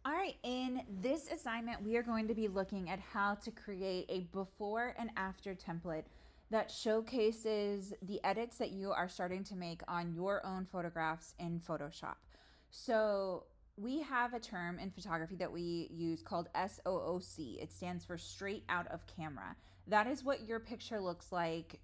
All right, in this assignment, we are going to be looking at how to create a before and after template that showcases the edits that you are starting to make on your own photographs in Photoshop. So we have a term in photography that we use called SOOC. It stands for straight out of camera. That is what your picture looks like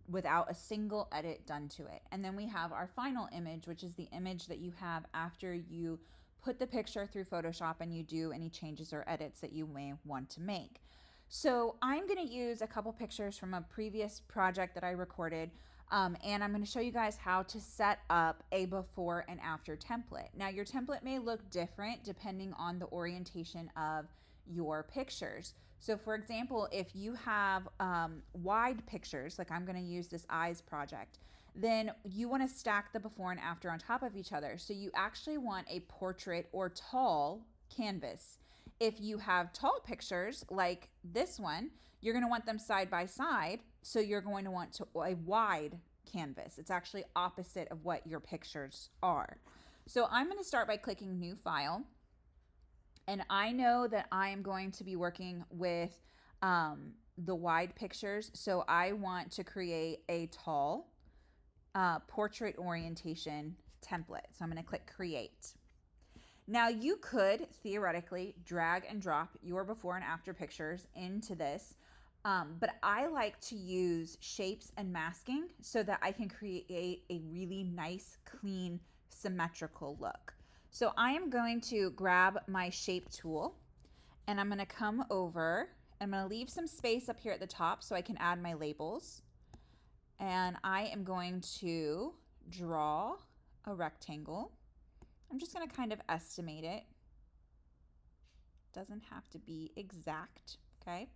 without a single edit done to it. And then we have our final image, which is the image that you have after you put the picture through Photoshop and you do any changes or edits that you may want to make. So I'm going to use a couple pictures from a previous project that I recorded, and I'm going to show you guys how to set up a before and after template. Now your template may look different depending on the orientation of your pictures. So for example, if you have wide pictures, like I'm going to use this eyes project, then you want to stack the before and after on top of each other. So you actually want a portrait or tall canvas. If you have tall pictures like this one, you're going to want them side by side. So you're going to want a wide canvas. It's actually opposite of what your pictures are. So I'm going to start by clicking new file. And I know that I am going to be working with the wide pictures. So I want to create a tall portrait orientation template. So I'm going to click create. Now you could theoretically drag and drop your before and after pictures into this, but I like to use shapes and masking so that I can create a really nice, clean, symmetrical look. So I am going to grab my shape tool and I'm going to come over. I'm going to leave some space up here at the top so I can add my labels. And I am going to draw a rectangle. I'm just going to kind of estimate it. Doesn't have to be exact, okay?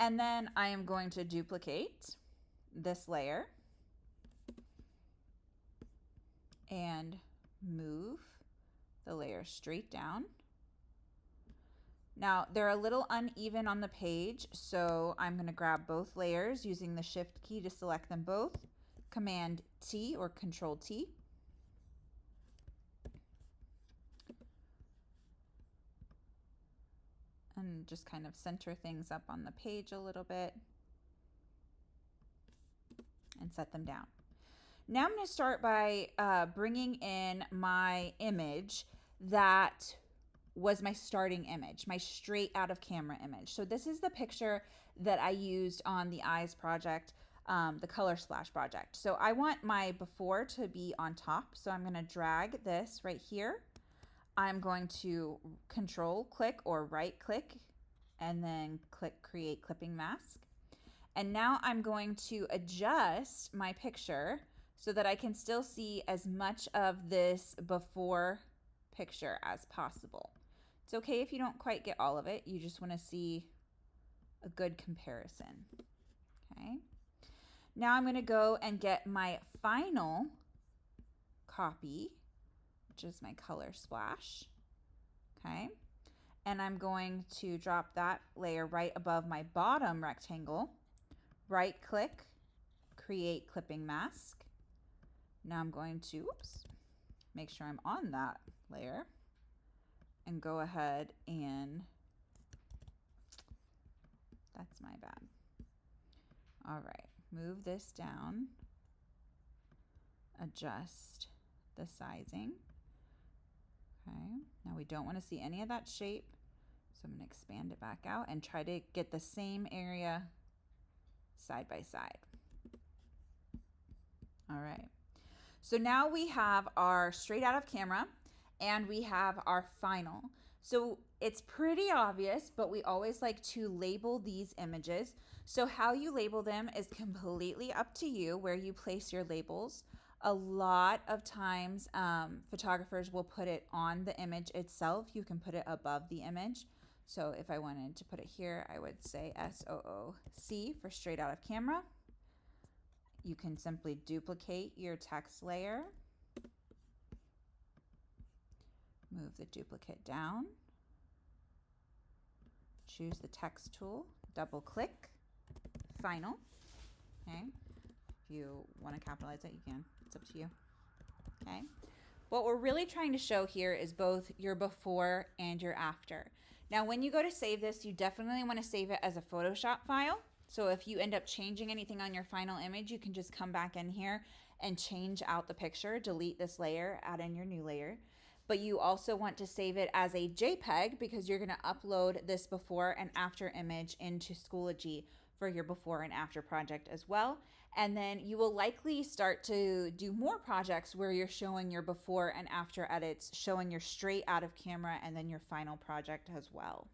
And then I am going to duplicate this layer and move the layer straight down. Now they're a little uneven on the page, so I'm going to grab both layers using the Shift key to select them both, Command T or Control T. And just kind of center things up on the page a little bit and set them down. Now I'm going to start by bringing in my image that was my starting image, my straight out of camera image. So this is the picture that I used on the eyes project, the color splash project. So I want my before to be on top. So I'm going to drag this right here. I'm going to control click or right click and then click create clipping mask. And now I'm going to adjust my picture so that I can still see as much of this before picture as possible. It's okay if you don't quite get all of it. You just want to see a good comparison. Okay. Now I'm going to go and get my final copy, which is my color splash. Okay. And I'm going to drop that layer right above my bottom rectangle. Right click, create clipping mask. Now I'm going to, make sure I'm on that layer and go ahead and, that's my bad. All right, move this down, adjust the sizing. Okay, now we don't want to see any of that shape. So I'm going to expand it back out and try to get the same area side by side. All right. So now we have our straight out of camera and we have our final. So it's pretty obvious, but we always like to label these images. So how you label them is completely up to you where you place your labels. A lot of times photographers will put it on the image itself. You can put it above the image. So if I wanted to put it here, I would say SOOC for straight out of camera. You can simply duplicate your text layer, move the duplicate down, choose the text tool, double click, final. Okay. If you want to capitalize it, you can. It's up to you. Okay. What we're really trying to show here is both your before and your after. Now, when you go to save this, you definitely want to save it as a Photoshop file. So if you end up changing anything on your final image, you can just come back in here and change out the picture, delete this layer, add in your new layer. But you also want to save it as a JPEG because you're going to upload this before and after image into Schoology for your before and after project as well. And then you will likely start to do more projects where you're showing your before and after edits, showing your straight out of camera and then your final project as well.